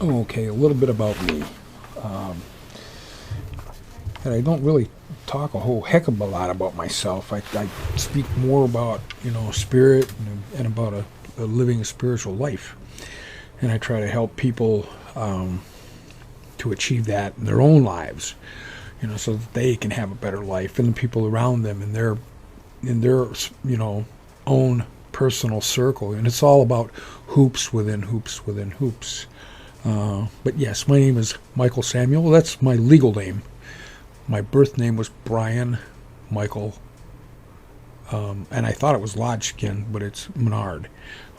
Okay, a little bit about me. And I don't really talk a whole heck of a lot about myself. I speak more about, spirit and about a living a spiritual life. And I try to help people to achieve that in their own lives, so that they can have a better life and the people around them in their own personal circle. And it's all about hoops within hoops within hoops. But yes, my name is Mykl Samuel. That's my legal name. My birth name was Brian Mykl, and I thought it was Lodgeskin, but it's Menard.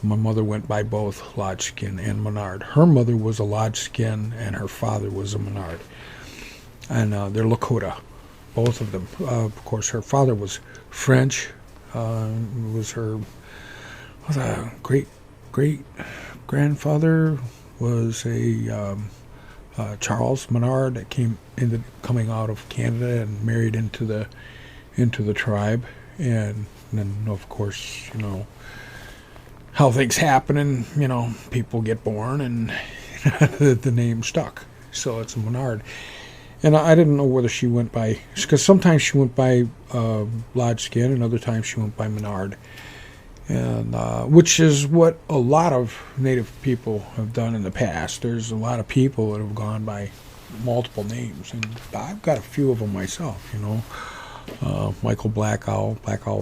My mother went by both Lodgeskin and Menard. Her mother was a Lodgeskin, and her father was a Menard. And they're Lakota, both of them. Of course, her father was French. Was her great-grandfather was a Charles Menard that coming out of Canada and married into the tribe. And then, of course, how things happen, and people get born, and the name stuck. So it's a Menard. And I didn't know whether she went by, because sometimes she went by Lodgeskin, and other times she went by Menard. And which is what a lot of Native people have done in the past. There's a lot of people that have gone by multiple names, and I've got a few of them myself. Mykl Black Owl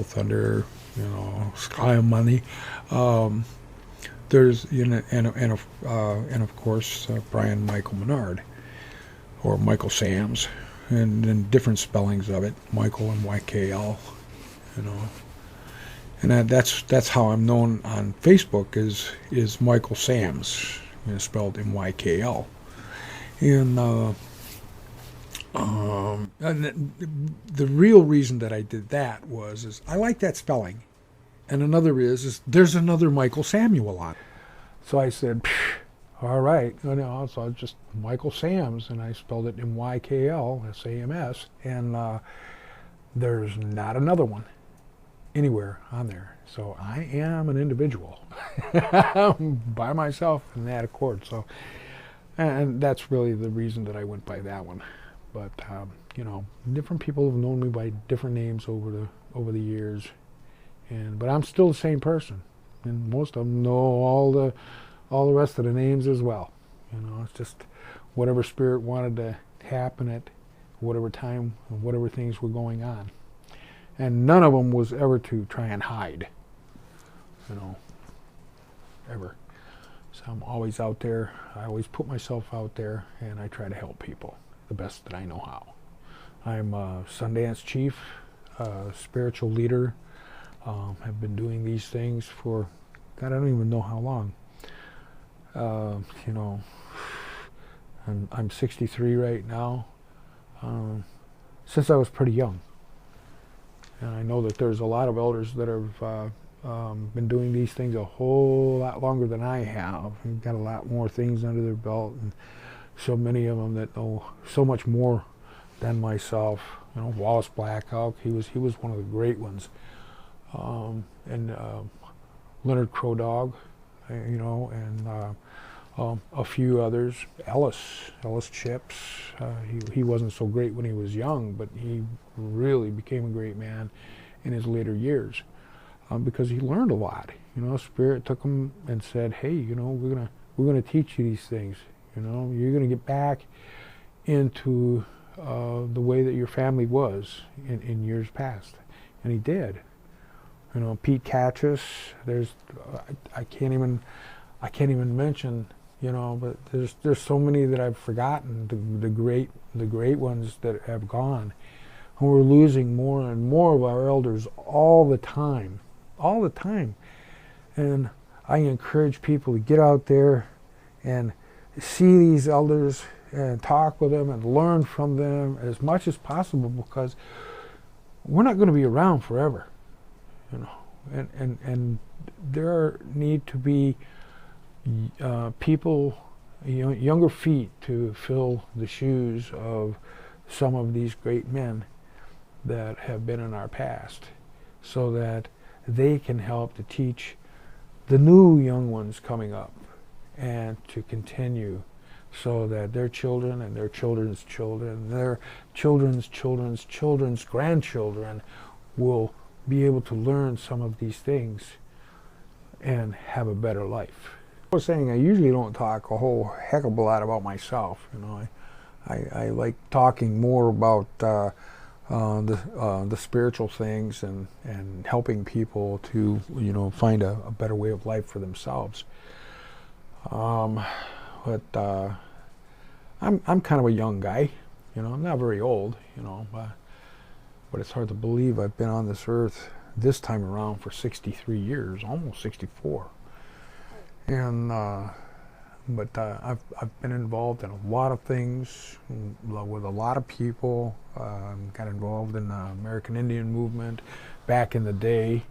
Thunder, Sky Money. There's and of course Brian Mykl Menard, or Mykl Sams, and different spellings of it. Mykl and Mykl, And that's how I'm known on Facebook is Mykl Sams, spelled Mykl. And the real reason that I did that is I like that spelling, and another is there's another Mykl Samuel on it. So I said, all right, so I just Mykl Sams, and I spelled it Mykl, S-A-M-S, and there's not another one anywhere on there. So I am an individual by myself in that accord. So, and that's really the reason that I went by that one. But different people have known me by different names over the years, but I'm still the same person, and most of them know all the rest of the names as well. It's just whatever spirit wanted to happen at whatever time, whatever things were going on. And none of them was ever to try and hide, ever. So I'm always out there. I always put myself out there, and I try to help people the best that I know how. I'm a Sundance chief, spiritual leader. Have been doing these things for, God, I don't even know how long. I'm 63 right now, since I was pretty young. And I know that there's a lot of elders that have been doing these things a whole lot longer than I have. They've got a lot more things under their belt, and so many of them that know so much more than myself. Wallace Black Elk, he was one of the great ones. And Leonard Crow Dog, and A few others. Ellis Chips. He wasn't so great when he was young, but he really became a great man in his later years because he learned a lot. Spirit took him and said, "Hey, we're gonna teach you these things. You're gonna get back into the way that your family was in years past," and he did. Pete Catchus. I can't even mention. But there's so many that I've forgotten. The great ones that have gone, and we're losing more and more of our elders all the time. And I encourage people to get out there and see these elders and talk with them and learn from them as much as possible, because we're not going to be around forever. And there need to be people, younger feet to fill the shoes of some of these great men that have been in our past, so that they can help to teach the new young ones coming up, and to continue, so that their children and their children's children, their children's children's children's grandchildren will be able to learn some of these things and have a better life. I was saying, I usually don't talk a whole heck of a lot about myself. I like talking more about the spiritual things and helping people to find a better way of life for themselves. But I'm kind of a young guy. I'm not very old. But it's hard to believe I've been on this earth this time around for 63 years, almost 64. And but I've been involved in a lot of things with a lot of people. Got involved in the American Indian movement back in the day.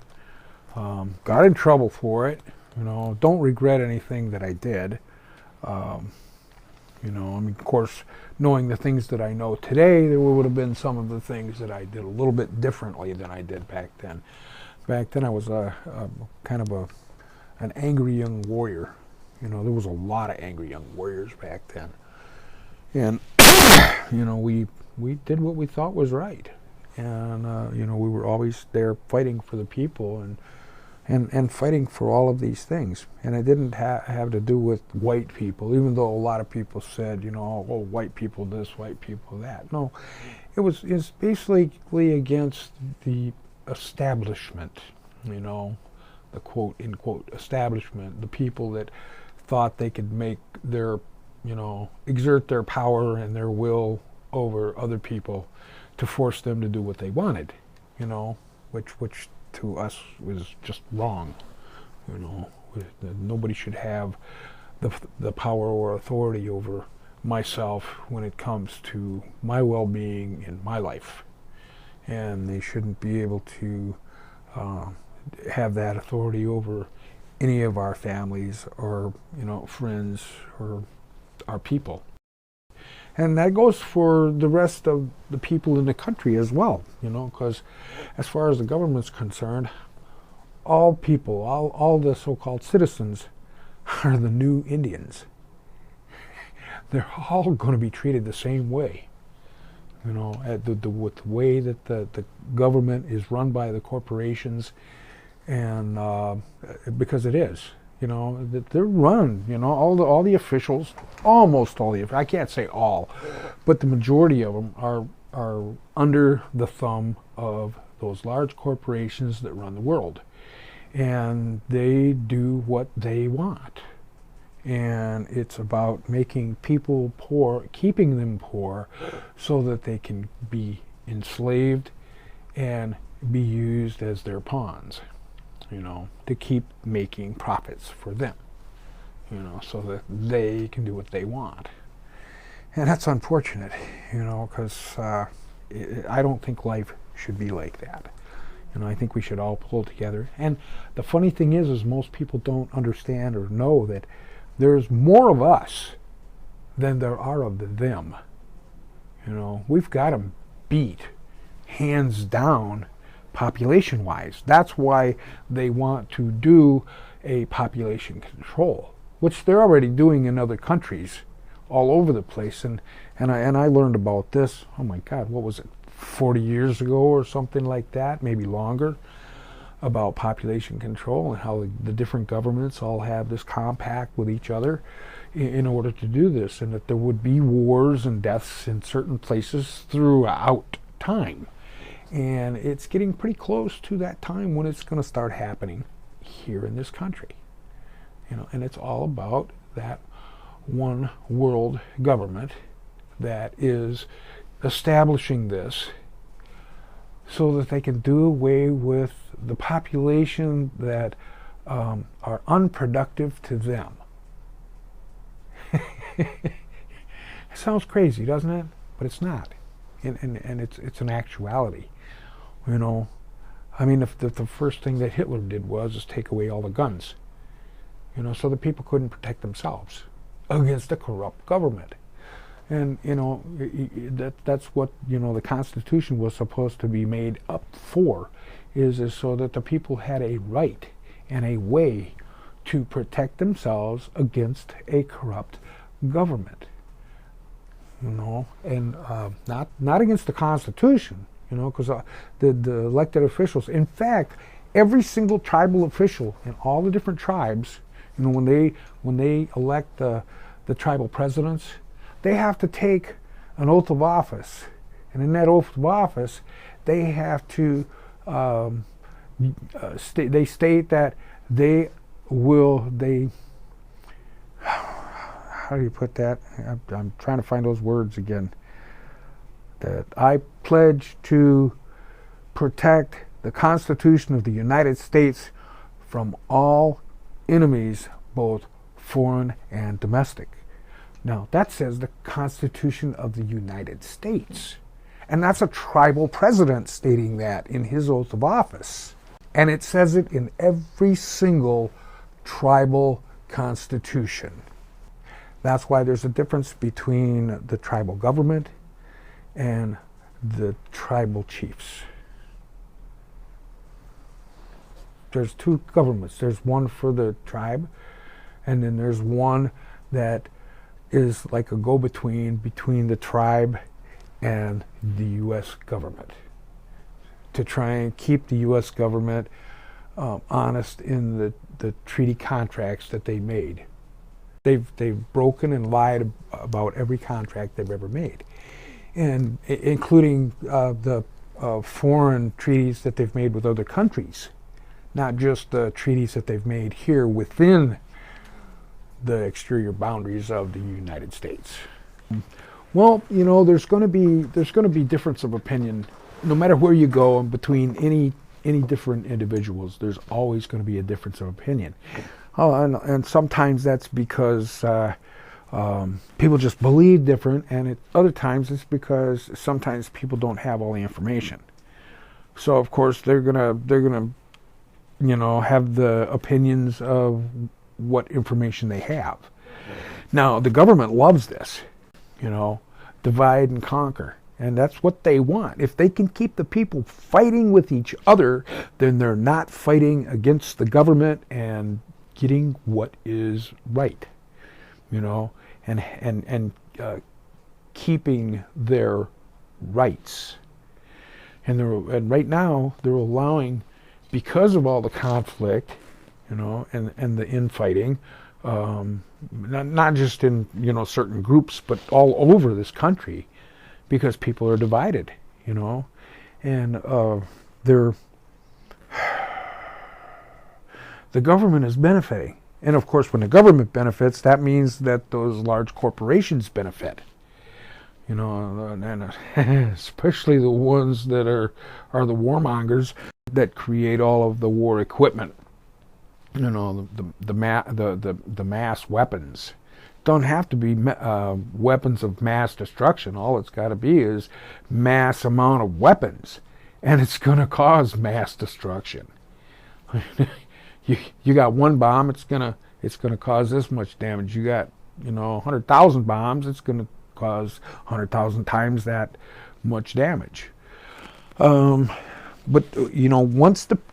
Got in trouble for it. Don't regret anything that I did. Of course, knowing the things that I know today, there would have been some of the things that I did a little bit differently than I did back then. Back then, I was kind of an angry young warrior. There was a lot of angry young warriors back then, and we did what we thought was right, and we were always there fighting for the people and fighting for all of these things. And it didn't have to do with white people, even though a lot of people said, oh, white people this, white people that. No, it's basically against the establishment, the quote, in quote, establishment, the people that thought they could make their, exert their power and their will over other people to force them to do what they wanted, which to us was just wrong. Nobody should have the power or authority over myself when it comes to my well-being in my life, and they shouldn't be able to have that authority over any of our families or friends or our people. And that goes for the rest of the people in the country as well, because as far as the government's concerned, all people, all the so-called citizens are the new Indians. They're all going to be treated the same way, with the way that the government is run by the corporations, and because it is. That they're run, all the officials, almost all the, I can't say all, but the majority of them are under the thumb of those large corporations that run the world. And they do what they want. And it's about making people poor, keeping them poor, so that they can be enslaved and be used as their pawns. To keep making profits for them, so that they can do what they want. And that's unfortunate, because I don't think life should be like that. I think we should all pull together. And the funny thing is most people don't understand or know that there's more of us than there are of the them. We've got them beat, hands down, population-wise. That's why they want to do a population control. which they're already doing in other countries all over the place. And I learned about this, oh my God, what was it, 40 years ago or something like that, maybe longer, about population control and how the different governments all have this compact with each other in order to do this, and that there would be wars and deaths in certain places throughout time. And it's getting pretty close to that time when it's going to start happening here in this country. And it's all about that one world government that is establishing this so that they can do away with the population that are unproductive to them. It sounds crazy, doesn't it? But it's not. And it's an actuality. I mean, if the first thing that Hitler did was take away all the guns, so the people couldn't protect themselves against a corrupt government. And that's what the Constitution was supposed to be made up for, is so that the people had a right and a way to protect themselves against a corrupt government. And not against the Constitution, because the elected officials, in fact, every single tribal official in all the different tribes, when they elect the tribal presidents, they have to take an oath of office, and in that oath of office, they have to they state that they how do you put that? I'm trying to find those words again. That I pledge to protect the Constitution of the United States from all enemies, both foreign and domestic. Now, that says the Constitution of the United States. And that's a tribal president stating that in his oath of office. And it says it in every single tribal constitution. That's why there's a difference between the tribal government and the tribal chiefs. There's two governments. There's one for the tribe, and then there's one that is like a go-between between the tribe and the U.S. government, to try and keep the U.S. government honest in the treaty contracts that they made. They've broken and lied about every contract they've ever made, and including the foreign treaties that they've made with other countries, not just the treaties that they've made here within the exterior boundaries of the United States. Well, there's going to be difference of opinion, no matter where you go, and between any different individuals. There's always going to be a difference of opinion. And sometimes that's because people just believe different, and other times it's because sometimes people don't have all the information. So of course they're gonna have the opinions of what information they have. Now the government loves this, divide and conquer. And that's what they want. If they can keep the people fighting with each other, then they're not fighting against the government and getting what is right, and keeping their rights. And right now they're allowing, because of all the conflict, and the infighting, not just in certain groups, but all over this country, because people are divided, and the government is benefiting. And of course, when the government benefits, that means that those large corporations benefit, and especially the ones that are the warmongers that create all of the war equipment, the mass weapons. Don't have to be weapons of mass destruction. All it's got to be is mass amount of weapons, and it's going to cause mass destruction. You got one bomb, it's gonna cause this much damage. You got 100,000 bombs, it's going to cause 100,000 times that much damage. But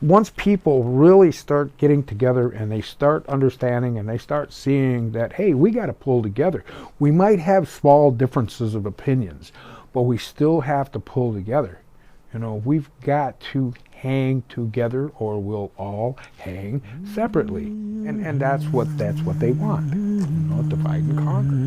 once people really start getting together and they start understanding and they start seeing that, hey, we got to pull together. We might have small differences of opinions, but we still have to pull together. We've got to hang together, or we'll all hang separately. And that's what they want. Divide and conquer.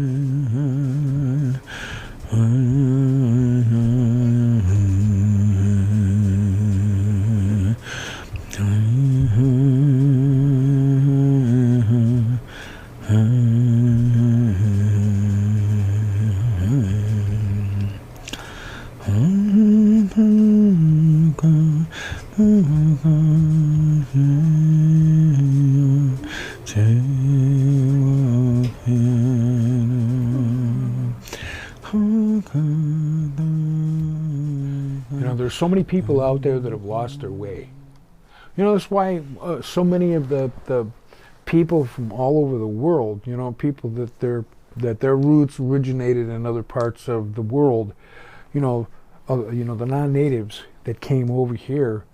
There's so many people out there that have lost their way. That's why so many of the people from all over the world, people that their roots originated in other parts of the world, the non-natives that came over here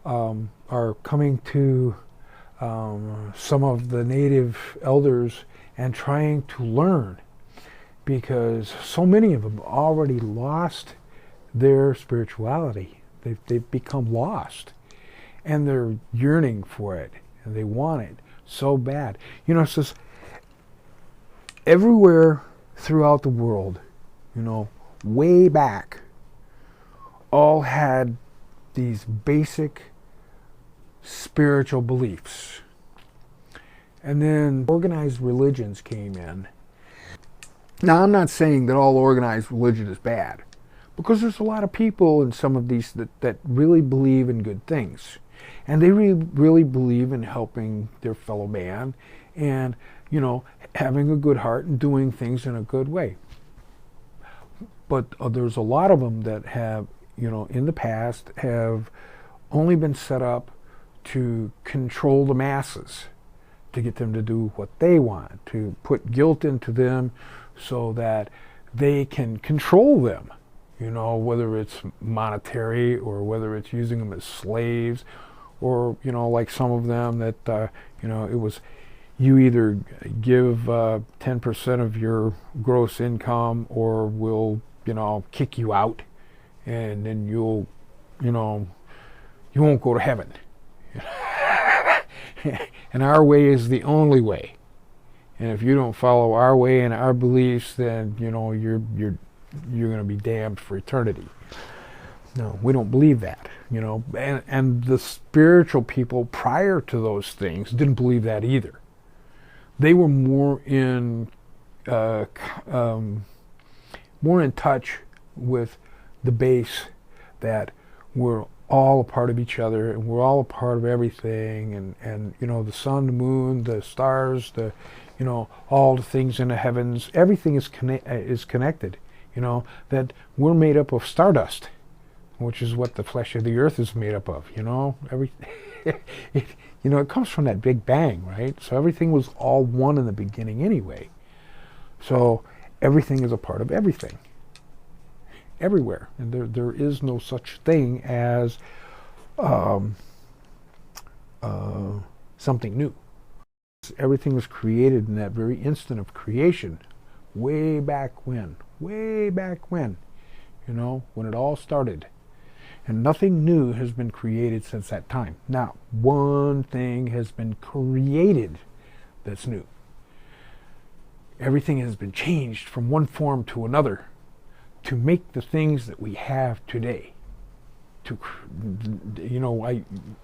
are coming to some of the native elders and trying to learn, because so many of them already lost their spirituality. They've become lost, and they're yearning for it, and they want it so bad. It says everywhere throughout the world, way back, all had these basic spiritual beliefs. And then organized religions came in. Now, I'm not saying that all organized religion is bad, because there's a lot of people in some of these that really believe in good things. And they really believe in helping their fellow man and, having a good heart and doing things in a good way. But there's a lot of them that have, in the past, have only been set up to control the masses, to get them to do what they want, to put guilt into them so that they can control them. Whether it's monetary or whether it's using them as slaves, or, like some of them that, it was, you either give 10% of your gross income, or we'll, kick you out, and then you won't go to heaven. And our way is the only way. And if you don't follow our way and our beliefs, then, you're going to be damned for eternity. No, we don't believe that, and the spiritual people prior to those things didn't believe that either. They were more in touch with the base, that we're all a part of each other, and we're all a part of everything, and the sun, the moon, the stars, all the things in the heavens, everything is connected. That we're made up of stardust, which is what the flesh of the earth is made up of. It comes from that Big Bang, right? So everything was all one in the beginning anyway. So everything is a part of everything, everywhere, and there is no such thing as something new. Everything was created in that very instant of creation, way back when, when it all started. And nothing new has been created since that time. Now, one thing has been created that's new. Everything has been changed from one form to another to make the things that we have today.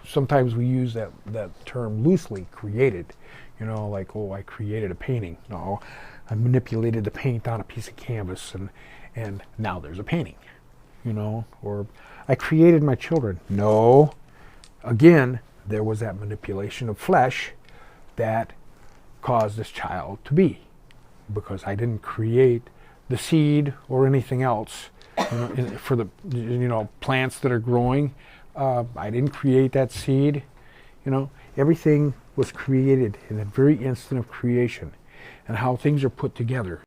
Sometimes we use that term loosely, created. Like, I created a painting. No, I manipulated the paint on a piece of canvas, and now there's a painting. Or I created my children. No, again, there was that manipulation of flesh that caused this child to be, because I didn't create the seed or anything else. For the plants that are growing, I didn't create that seed. Everything was created in that very instant of creation, and how things are put together.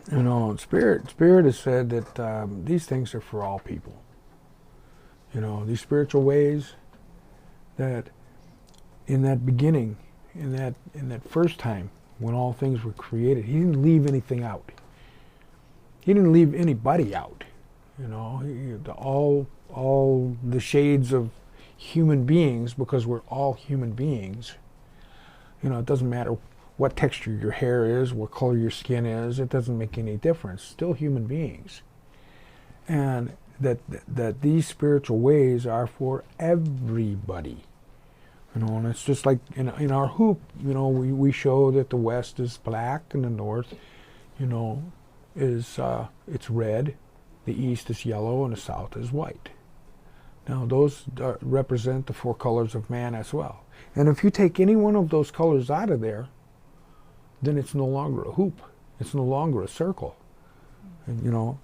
Spirit has said that these things are for all people. These spiritual ways that in that beginning, in that first time when all things were created, he didn't leave anything out. He didn't leave anybody out. All the shades of human beings, because we're all human beings. It doesn't matter what texture your hair is, what color your skin is, it doesn't make any difference. Still human beings. And that these spiritual ways are for everybody. And it's just like in our hoop, we show that the West is black and the North, is it's red, the East is yellow, and the South is white. Now those represent the 4 colors of man as well. And if you take any one of those colors out of there, then it's no longer a hoop. It's no longer a circle. And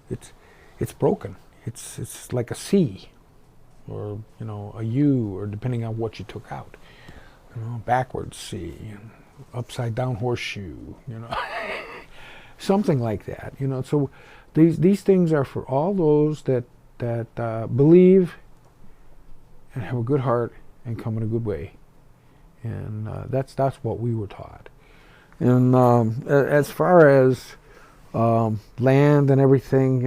it's broken. It's like a C, or a U, or depending on what you took out. Backwards C, and upside down horseshoe. Something like that. So these things are for all those that believe and have a good heart and come in a good way. And that's what we were taught. And as far as land and everything,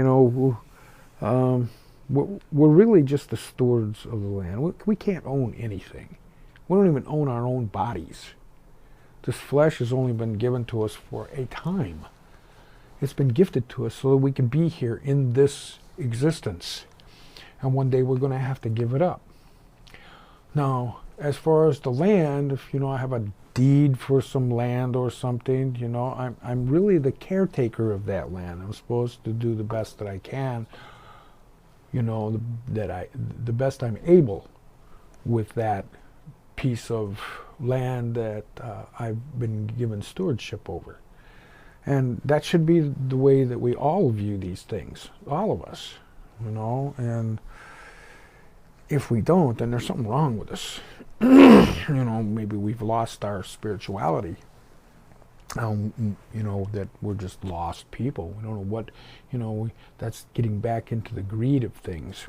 we're really just the stewards of the land. We can't own anything. We don't even own our own bodies. This flesh has only been given to us for a time. It's been gifted to us so that we can be here in this existence. And one day we're going to have to give it up. Now, as far as the land, if I have a deed for some land or something, I'm really the caretaker of that land. I'm supposed to do the best that I can, the best I'm able with that piece of land that I've been given stewardship over. And that should be the way that we all view these things, all of us, and if we don't, then there's something wrong with us. Maybe we've lost our spirituality. That we're just lost people. We don't know what, that's getting back into the greed of things.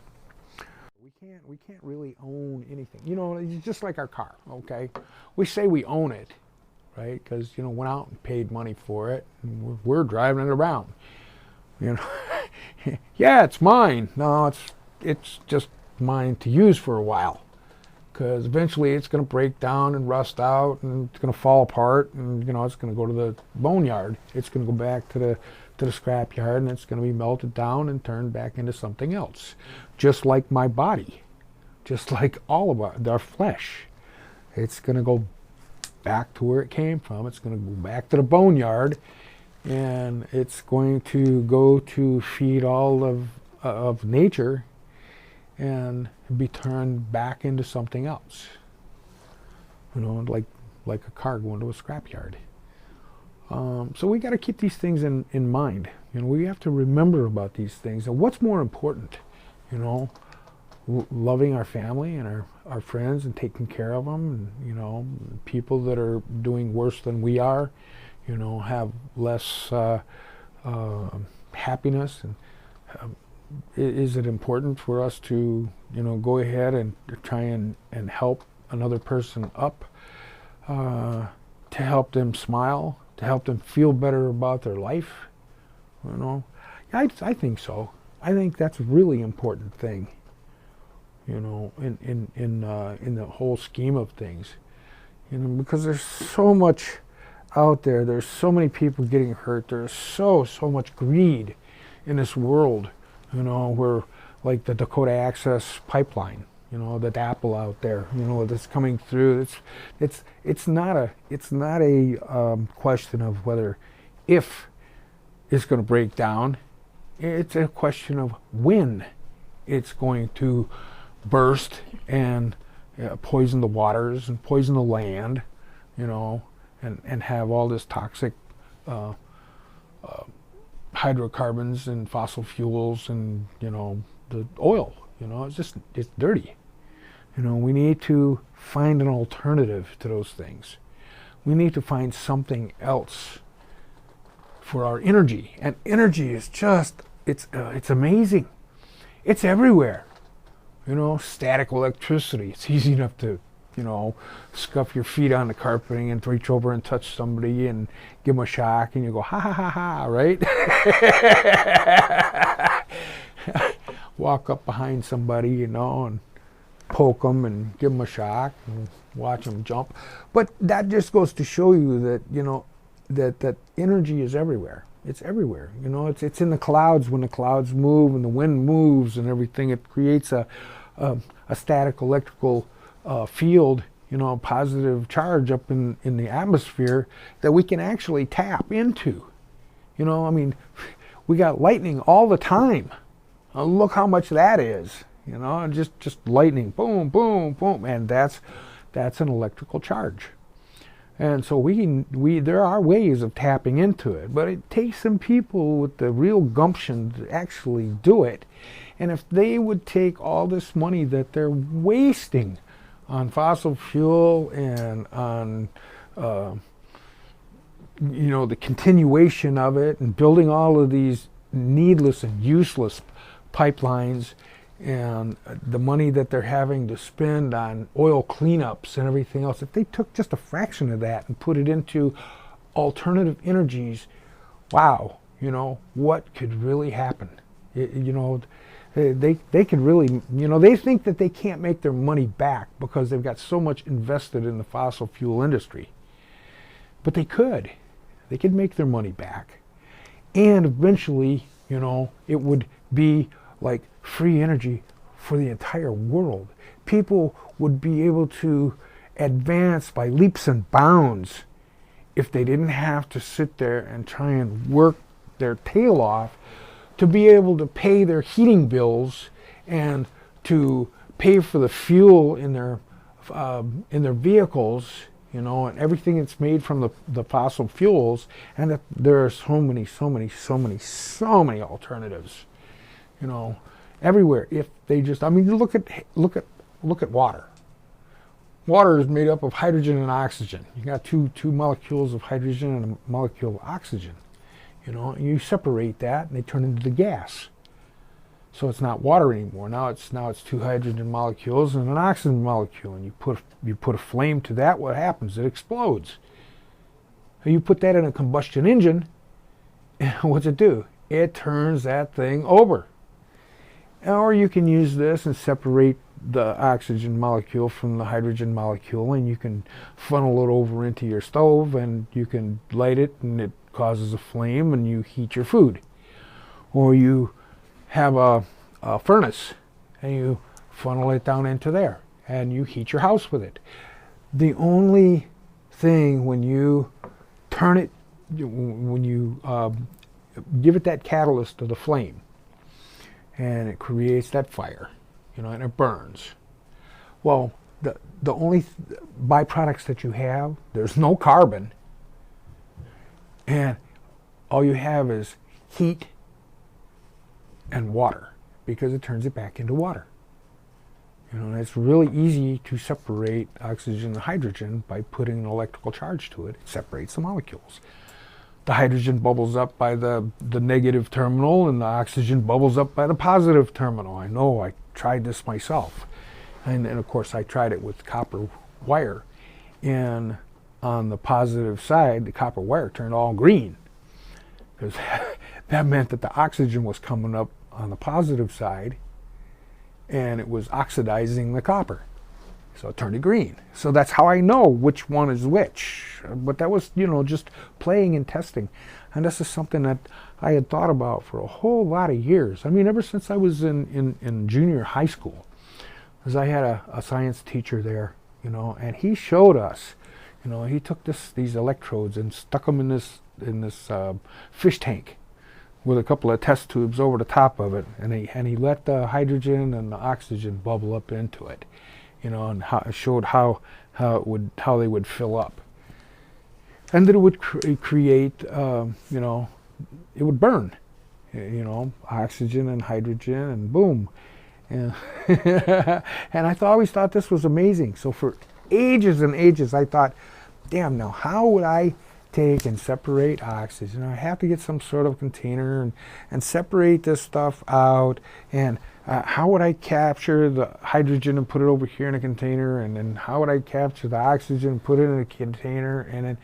We can't really own anything. It's just like our car, okay? We say we own it, right? Because, went out and paid money for it, and we're driving it around. Yeah, it's mine. No, it's just mine to use for a while. Because eventually it's going to break down and rust out, and it's going to fall apart, and it's going to go to the boneyard. It's going to go back to the scrap yard, and it's going to be melted down and turned back into something else. Just like my body, just like all of our flesh. It's going to go back to where it came from. It's going to go back to the boneyard, and it's going to go to feed all of nature and be turned back into something else. Like a car going to a scrapyard. So we got to keep these things in mind. We have to remember about these things. And what's more important? Loving our family and our friends and taking care of them. And, people that are doing worse than we are, have less happiness. And is it important for us to, go ahead and try and help another person up, to help them smile, to help them feel better about their life? I think so. I think that's a really important thing, in the whole scheme of things, because there's so much out there. There's so many people getting hurt. There's so much greed in this world. We're like the Dakota Access Pipeline, the DAPL out there, that's coming through. It's not a question of whether if it's going to break down. It's a question of when it's going to burst and poison the waters and poison the land, and have all this toxic hydrocarbons and fossil fuels and the oil. It's dirty. We need to find an alternative to those things. We need to find something else for our energy. And energy is just it's amazing. It's everywhere. You know, static electricity. It's easy enough to, you know, scuff your feet on the carpeting and reach over and touch somebody and give them a shock, and you go, ha ha ha ha, right? Walk up behind somebody, you know, and poke them and give them a shock and watch them jump. But that just goes to show you that, you know, that energy is everywhere. It's everywhere. You know, it's in the clouds. When the clouds move and the wind moves and everything, it creates a static electrical field, you know, a positive charge up in the atmosphere that we can actually tap into. You know, I mean, we got lightning all the time. Look how much that is. You know, just lightning, boom, boom, boom, and that's an electrical charge. And so there are ways of tapping into it, but it takes some people with the real gumption to actually do it. And if they would take all this money that they're wasting on fossil fuel and on, you know, the continuation of it and building all of these needless and useless pipelines, and the money that they're having to spend on oil cleanups and everything else, if they took just a fraction of that and put it into alternative energies, wow, you know, what could really happen? You know, they could really, you know, they think that they can't make their money back because they've got so much invested in the fossil fuel industry. But they could make their money back. And eventually, you know, it would be like free energy for the entire world. People would be able to advance by leaps and bounds if they didn't have to sit there and try and work their tail off to be able to pay their heating bills and to pay for the fuel in their vehicles, you know, and everything that's made from the fossil fuels, and that there are so many alternatives, you know, everywhere. If they just, I mean, look at water. Water is made up of hydrogen and oxygen. You got two molecules of hydrogen and a molecule of oxygen. You know, and you separate that, and they turn into the gas. So it's not water anymore. Now it's two hydrogen molecules and an oxygen molecule, and you put a flame to that. What happens? It explodes. And you put that in a combustion engine, and what's it do? It turns that thing over. Or you can use this and separate the oxygen molecule from the hydrogen molecule, and you can funnel it over into your stove, and you can light it, and it causes a flame, and you heat your food. Or you have a furnace, and you funnel it down into there, and you heat your house with it. The only thing when you turn it, when you give it that catalyst to the flame, and it creates that fire, you know, and it burns. Well, the only byproducts that you have, there's no carbon, and all you have is heat and water, because it turns it back into water. You know, and it's really easy to separate oxygen and hydrogen by putting an electrical charge to it. It separates the molecules. The hydrogen bubbles up by the negative terminal, and the oxygen bubbles up by the positive terminal. I know, I tried this myself. And of course I tried it with copper wire. And on the positive side, the copper wire turned all green, because that meant that the oxygen was coming up on the positive side, and it was oxidizing the copper. So it turned it green. So that's how I know which one is which. But that was, you know, just playing and testing. And this is something that I had thought about for a whole lot of years. I mean, ever since I was in junior high school, because I had a science teacher there, you know, and he showed us, you know, he took these electrodes and stuck them in this fish tank with a couple of test tubes over the top of it, and he let the hydrogen and the oxygen bubble up into it, you know, and showed how they would fill up, and that it would create, you know, it would burn, you know, oxygen and hydrogen, and boom, and and I always thought this was amazing. So for ages and ages, I thought, damn, now how would I take and separate oxygen. I have to get some sort of container and separate this stuff out. And how would I capture the hydrogen and put it over here in a container? And then how would I capture the oxygen and put it in a container? And then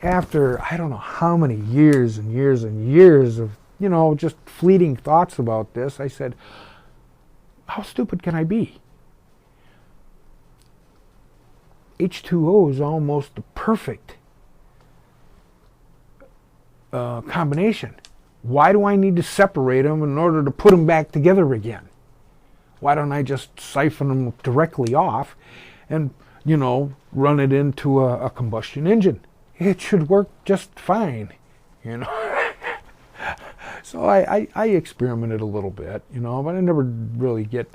after, I don't know how many years and years and years of, just fleeting thoughts about this, I said, how stupid can I be? H2O is almost the perfect combination. Why do I need to separate them in order to put them back together again? Why don't I just siphon them directly off and, run it into a combustion engine? It should work just fine, So I experimented a little bit, but I never really get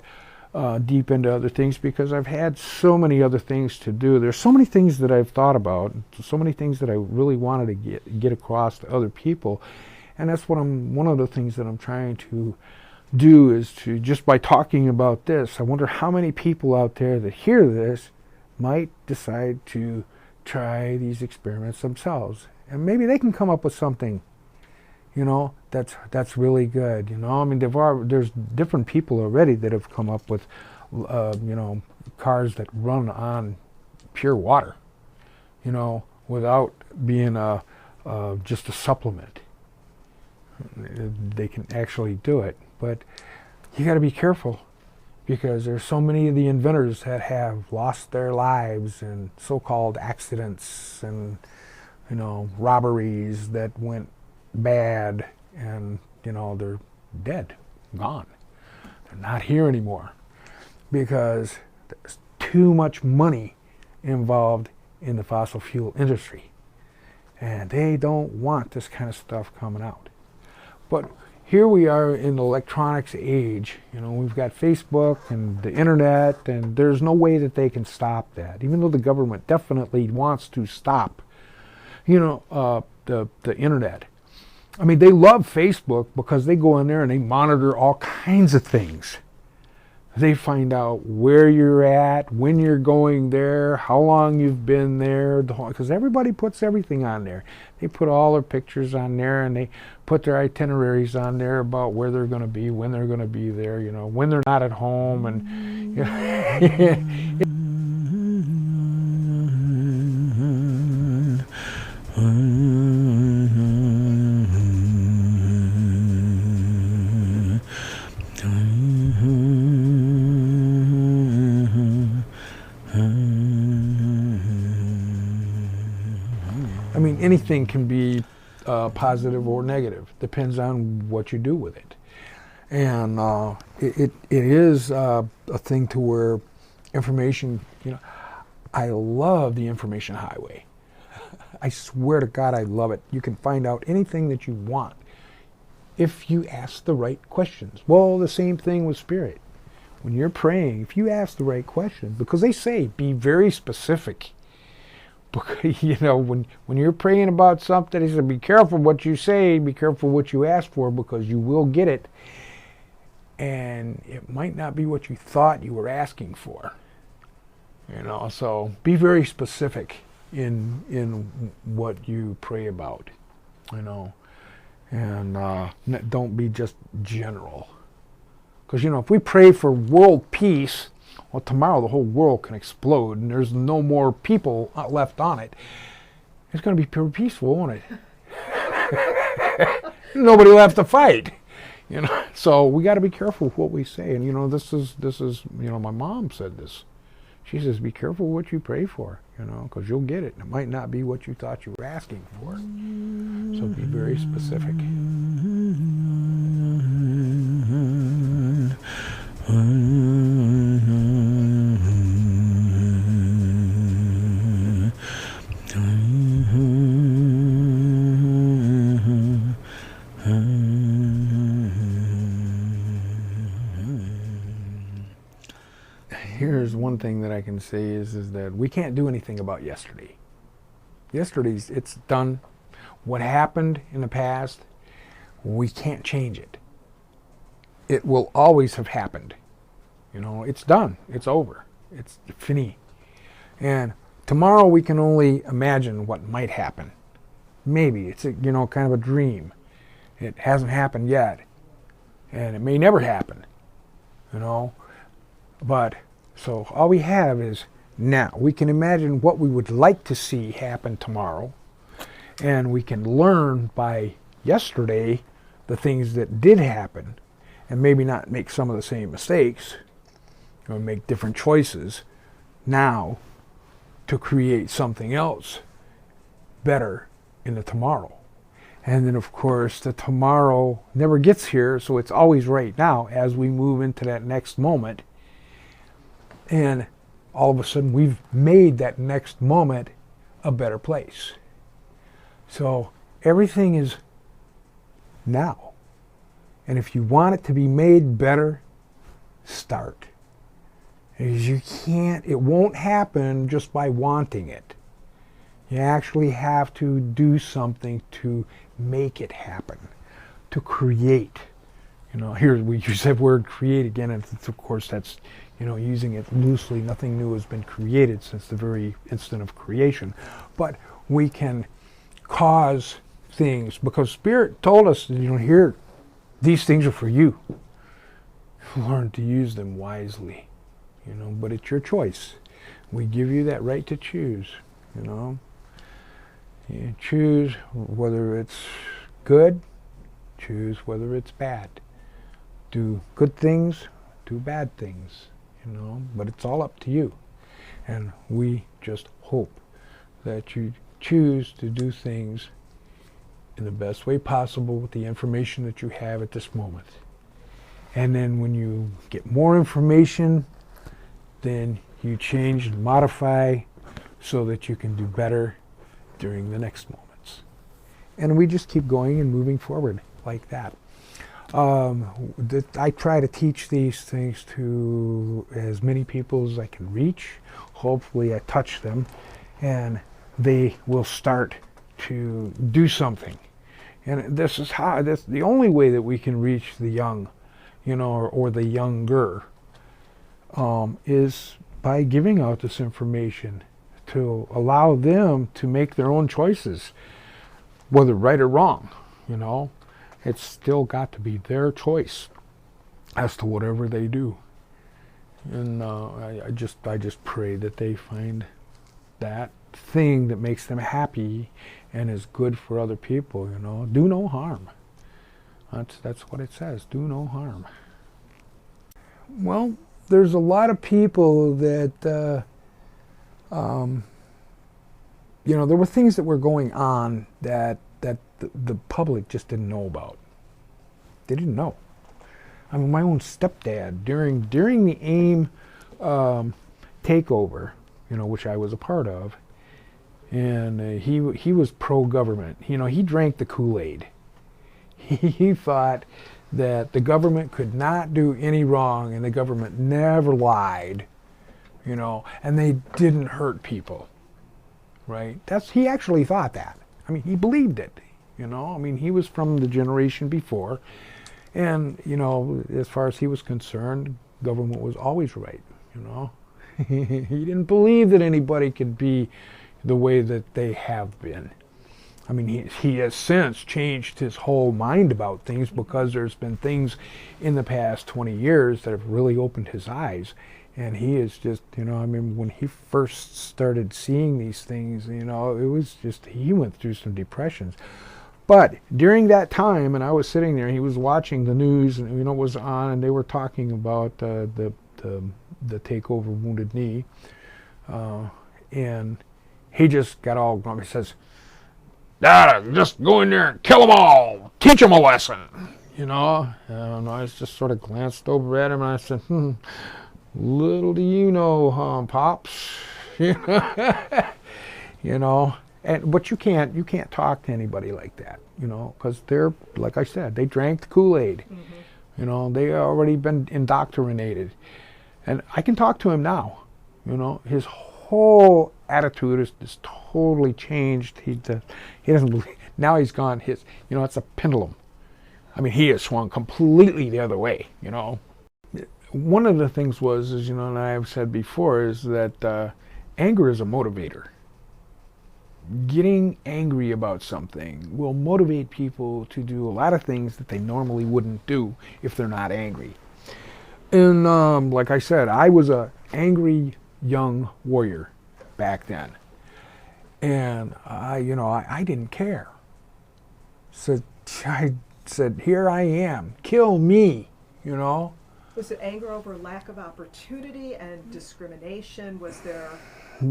deep into other things because I've had so many other things to do. There's so many things that I've thought about, so many things that I really wanted to get across to other people, and that's one of the things that I'm trying to do is to, just by talking about this, I wonder how many people out there that hear this might decide to try these experiments themselves, and maybe they can come up with something that's really good. I mean, there's different people already that have come up with cars that run on pure water, without being just a supplement. They can actually do it, but you got to be careful because there's so many of the inventors that have lost their lives in so-called accidents and robberies that went bad, and they're dead, gone. They're not here anymore because there's too much money involved in the fossil fuel industry, and they don't want this kind of stuff coming out. But here we are in the electronics age. We've got Facebook and the internet, and there's no way that they can stop that, even though the government definitely wants to stop the internet. I mean, they love Facebook because they go in there and they monitor all kinds of things. They find out where you're at, when you're going there, how long you've been there, because everybody puts everything on there. They put all their pictures on there, and they put their itineraries on there about where they're going to be, when they're going to be there, when they're not at home, and I mean, anything can be positive or negative. Depends on what you do with it. And it is a thing to where information, I love the information highway. I swear to God, I love it. You can find out anything that you want if you ask the right questions. Well, the same thing with spirit. When you're praying, if you ask the right questions, because they say be very specific. Because, when you're praying about something, they say be careful what you say, be careful what you ask for, because you will get it. And it might not be what you thought you were asking for. So be very specific in what you pray about, and don't be just general. Because, if we pray for world peace, well, tomorrow the whole world can explode and there's no more people left on it. It's going to be pure peaceful, won't it? Nobody left to fight, So we got to be careful with what we say. And, this is, my mom said this. She says, be careful what you pray for, because you'll get it. It might not be what you thought you were asking for. So be very specific. Here's one thing that I can say is that we can't do anything about yesterday. Yesterday's, it's done. What happened in the past, we can't change it. It will always have happened. It's done. It's over. It's fini. And tomorrow we can only imagine what might happen. Maybe it's a, kind of a dream. It hasn't happened yet, and it may never happen, But so all we have is now. We can imagine what we would like to see happen tomorrow, and we can learn by yesterday the things that did happen, and maybe not make some of the same mistakes, or make different choices now to create something else better in the tomorrow. And then, of course, the tomorrow never gets here, so it's always right now as we move into that next moment. And all of a sudden, we've made that next moment a better place. So everything is now. And if you want it to be made better, start. Because it won't happen just by wanting it. You actually have to do something to make it happen, to create. Here we use that word create again, and of course that's, using it loosely. Nothing new has been created since the very instant of creation. But we can cause things, because Spirit told us, here, these things are for you. Learn to use them wisely, but it's your choice. We give you that right to choose, You choose whether it's good, choose whether it's bad. Do good things, do bad things, but it's all up to you. And we just hope that you choose to do things in the best way possible with the information that you have at this moment. And then when you get more information, then you change and modify so that you can do better during the next moments. And we just keep going and moving forward like that. I try to teach these things to as many people as I can reach. Hopefully I touch them and they will start to do something. And this is the only way that we can reach the young, or the younger, is by giving out this information to allow them to make their own choices, whether right or wrong. It's still got to be their choice as to whatever they do. And I just pray that they find that thing that makes them happy and is good for other people. Do no harm. That's what it says. Do no harm. Well, there's a lot of people that there were things that were going on that the public just didn't know about. They didn't know. I mean, my own stepdad, during the AIM takeover, which I was a part of, and he was pro-government. He drank the Kool-Aid. He thought that the government could not do any wrong, and the government never lied, and they didn't hurt people, right? He actually thought that. I mean, he believed it, he was from the generation before, and, as far as he was concerned, government was always right, He didn't believe that anybody could be the way that they have been. I mean, he has since changed his whole mind about things, because there's been things in the past 20 years that have really opened his eyes. And he is just, when he first started seeing these things, it was just, he went through some depressions. But during that time, and I was sitting there, he was watching the news, and it was on, and they were talking about the takeover Wounded Knee, and he just got all grumpy. He says, just go in there and kill them all, teach them a lesson, And I just sort of glanced over at him, and I said, little do you know, Pops, but you can't talk to anybody like that, because they're, like I said, they drank the Kool-Aid, they already been indoctrinated, and I can talk to him now, his whole attitude is totally changed. He doesn't believe, now he's gone, it's a pendulum. I mean, he has swung completely the other way, One of the things and I've said before, is that anger is a motivator. getting angry about something will motivate people to do a lot of things that they normally wouldn't do if they're not angry. And like I said, I was a angry young warrior back then, and I didn't care. So I said, "Here I am, kill me," you know. Was it anger over lack of opportunity and discrimination? Was there?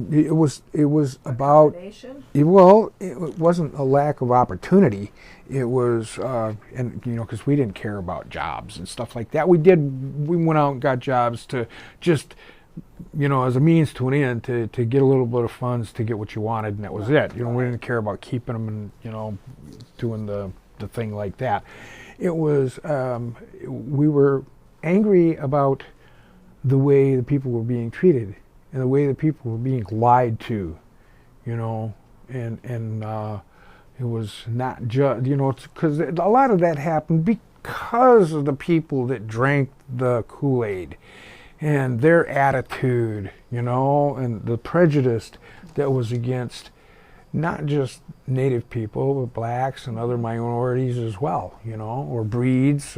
It was about. It wasn't a lack of opportunity. It was, because we didn't care about jobs and stuff like that. We went out and got jobs to just, as a means to an end, to get a little bit of funds to get what you wanted, and that was it. We didn't care about keeping them and, doing the thing like that. It was, we were angry about the way the people were being treated and the way the people were being lied to, and it was not just, because a lot of that happened because of the people that drank the Kool-Aid and their attitude, and the prejudice that was against not just Native people, but blacks and other minorities as well, or breeds,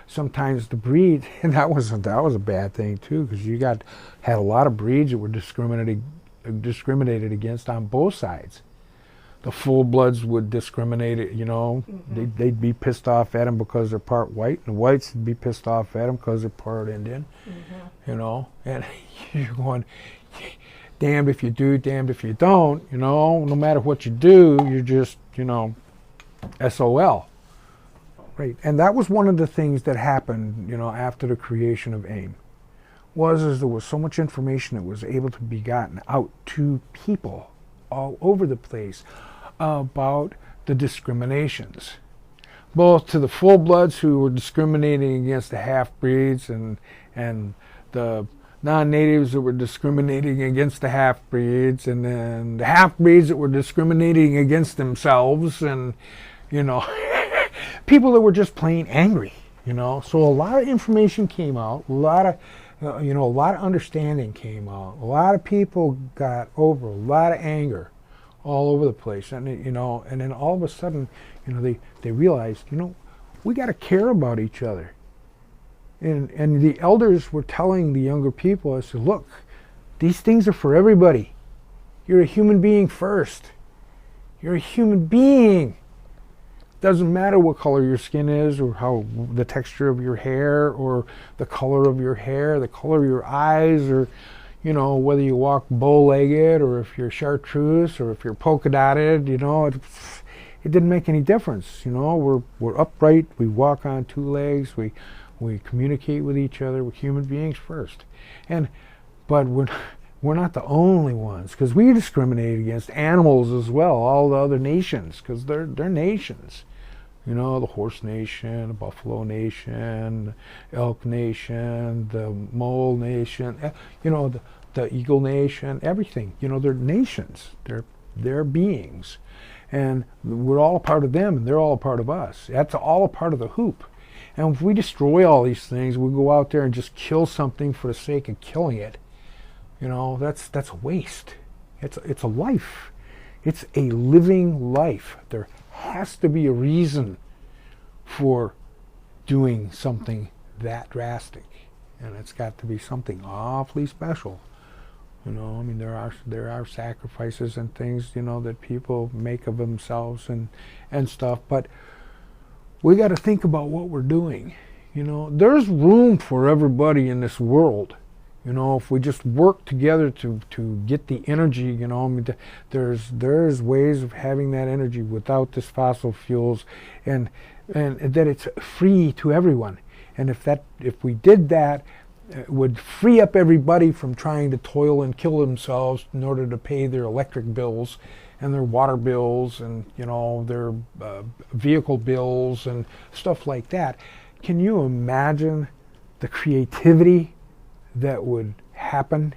sometimes the breed, and that was a bad thing too, because you had a lot of breeds that were discriminated against on both sides. The full-bloods would discriminate, mm-hmm. they'd be pissed off at them because they're part white, and the whites would be pissed off at them because they're part Indian, mm-hmm. And you're going, damned if you do, damned if you don't, no matter what you do, you're just, SOL. Right, and that was one of the things that happened, after the creation of AIM, was there was so much information that was able to be gotten out to people all over the place about the discriminations, both to the full-bloods who were discriminating against the half-breeds and the non-natives that were discriminating against the half-breeds, and then the half-breeds that were discriminating against themselves, and people that were just plain angry, So a lot of information came out, a lot of understanding came out, a lot of people got over a lot of anger all over the place, and and then all of a sudden, they realized, we got to care about each other. And the elders were telling the younger people, I said, look, these things are for everybody. You're a human being first. You're a human being. Doesn't matter what color your skin is, or how the texture of your hair, or the color of your hair, the color of your eyes, or whether you walk bow-legged, or if you're chartreuse, or if you're polka-dotted, it didn't make any difference. We're upright, we walk on two legs, we communicate with each other. We're human beings first, but we're not the only ones, because we discriminate against animals as well. All the other nations, because they're nations. The horse nation, the buffalo nation, the elk nation, the mole nation. The eagle nation. Everything. They're nations. They're beings, and we're all a part of them, and they're all a part of us. That's all a part of the hoop. And if we destroy all these things, we go out there and just kill something for the sake of killing it, that's a waste. It's a life. It's a living life. There has to be a reason for doing something that drastic, and it's got to be something awfully special. There are sacrifices and things, that people make of themselves and stuff, but we got to think about what we're doing. There's room for everybody in this world. If we just work together to get the energy, there's ways of having that energy without this fossil fuels, and that it's free to everyone. And if we did that, it would free up everybody from trying to toil and kill themselves in order to pay their electric bills and their water bills and their vehicle bills and stuff like that. Can you imagine the creativity that would happen,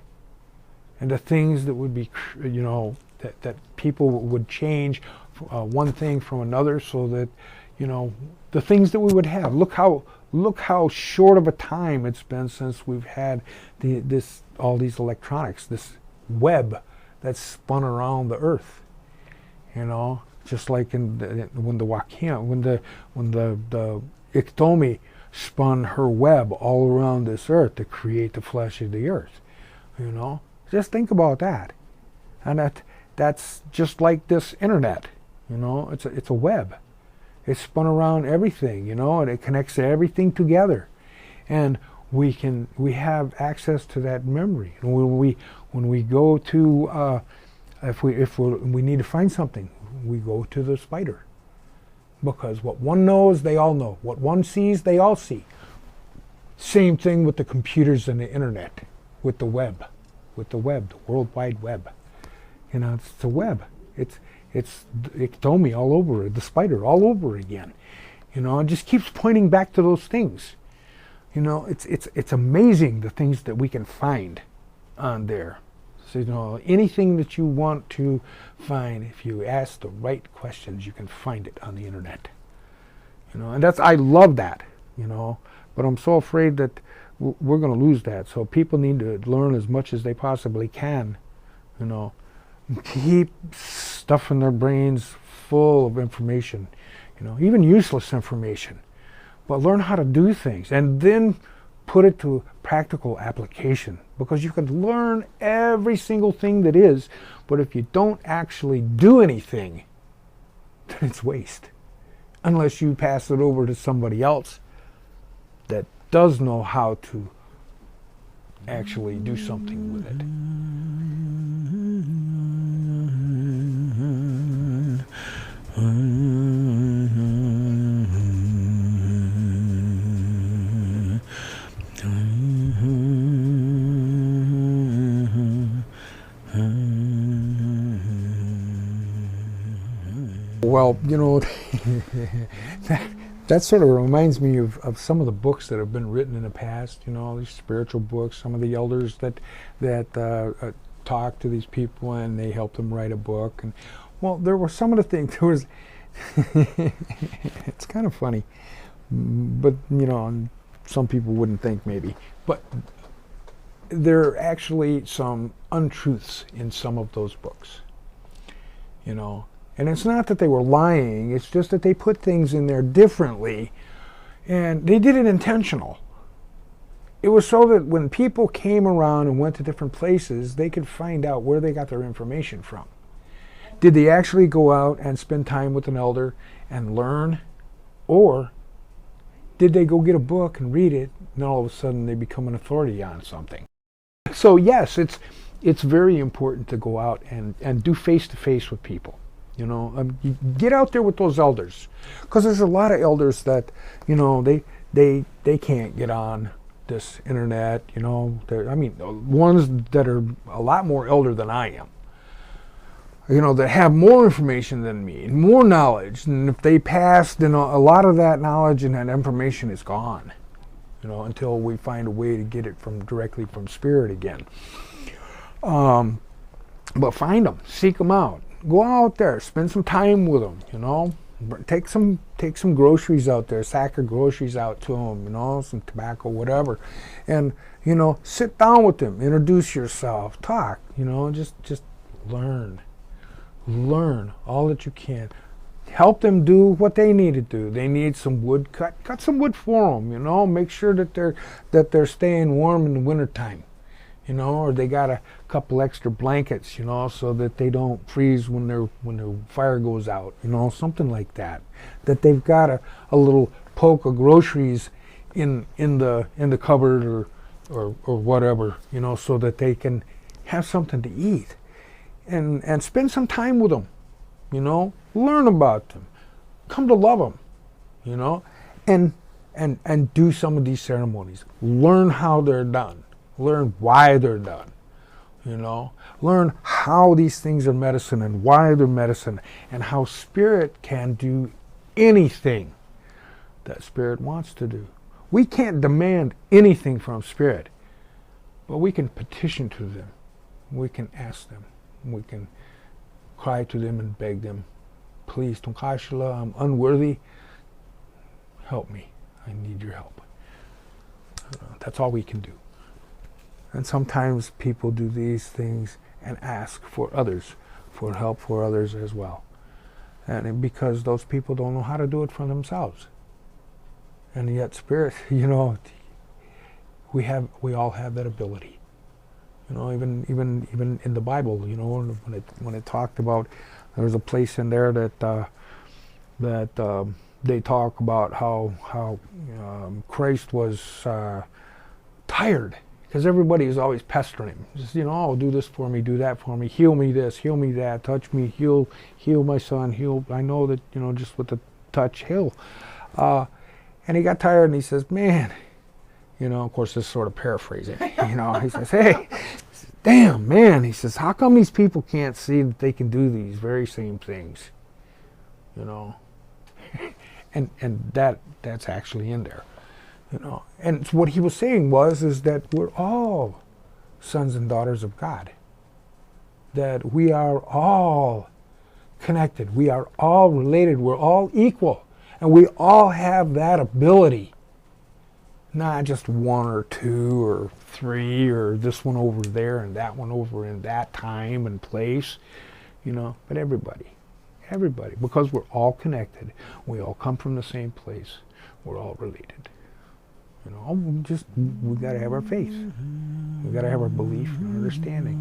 and the things that would be, that people would change one thing from another, so that the things that we would have. Look how short of a time it's been since we've had all these electronics, this web that's spun around the earth. you know, just like when the Wakiam, when the Iktomi spun her web all around this earth to create the flesh of the earth, you know. Just think about that. And that's just like this internet, you know. It's a web. It's spun around everything, you know, and it connects everything together. And we have access to that memory. And when we go to if we need to find something, we go to the spider. Because what one knows, they all know. What one sees, they all see. Same thing with the computers and the internet, with the web, the World Wide Web. You know, it's the web. It's Iktomi all over, the spider all over again. You know, it just keeps pointing back to those things. You know, it's amazing the things that we can find on there. So, you know, anything that you want to find, if you ask the right questions, you can find it on the internet. You know, and I love that, you know, but I'm so afraid that we're going to lose that. So people need to learn as much as they possibly can, you know, keep stuffing their brains full of information, you know, even useless information, but learn how to do things and then put it to practical application, because you can learn every single thing that is, but if you don't actually do anything, then it's waste, unless you pass it over to somebody else that does know how to actually do something with it. Well, you know, that sort of reminds me of some of the books that have been written in the past, you know, these spiritual books, some of the elders that talk to these people and they help them write a book. And, well, there were some of the things, there was, it's kind of funny, but, you know, some people wouldn't think maybe, but there are actually some untruths in some of those books, you know. And it's not that they were lying, it's just that they put things in there differently, and they did it intentional. It was so that when people came around and went to different places, they could find out where they got their information from. Did they actually go out and spend time with an elder and learn? Or did they go get a book and read it, and all of a sudden they become an authority on something? So yes, it's very important to go out and do face-to-face with people. You know, you get out there with those elders, because there's a lot of elders that, you know, they can't get on this internet. You know, I mean, ones that are a lot more elder than I am. You know, that have more information than me and more knowledge. And if they pass, then a lot of that knowledge and that information is gone. You know, until we find a way to get it directly from spirit again. But find them, seek them out. Go out there, spend some time with them, you know. Take some groceries out there, sack of groceries out to them, you know, some tobacco, whatever. And, you know, sit down with them, introduce yourself, talk, you know, just learn. Learn all that you can. Help them do what they need to do. They need some wood, cut some wood for them, you know. Make sure that they're staying warm in the wintertime. You know, or they got a couple extra blankets, you know, so that they don't freeze when their fire goes out, you know, something like that. That they've got a little poke of groceries in the cupboard or whatever, you know, so that they can have something to eat, and spend some time with them, you know, learn about them, come to love them, you know, and do some of these ceremonies. Learn how they're done. Learn why they're done, you know. Learn how these things are medicine and why they're medicine, and how spirit can do anything that spirit wants to do. We can't demand anything from spirit, but we can petition to them. We can ask them. We can cry to them and beg them, please, Tunkashila, I'm unworthy. Help me. I need your help. That's all we can do. And sometimes people do these things and ask for others, for help for others as well. And because those people don't know how to do it for themselves. And yet Spirit, you know, we all have that ability. You know, even in the Bible, you know, when it talked about, there was a place in there that they talk about how Christ was tired because everybody was always pestering him. Just, you know, oh, do this for me, do that for me, heal me this, heal me that, touch me, heal my son, heal. I know that, you know, just with the touch, heal. And he got tired and he says, man, you know, of course, this is sort of paraphrasing, you know, he says, hey, damn, man, he says, how come these people can't see that they can do these very same things, you know? and that's actually in there, you know. And what he was saying is that we're all sons and daughters of God, that we are all connected, we are all related, we're all equal, and we all have that ability. Not just one or two or three or this one over there and that one over in that time and place, you know, but everybody, because we're all connected. We all come from the same place. We're all related. You know, we got to have our faith. We got to have our belief and understanding.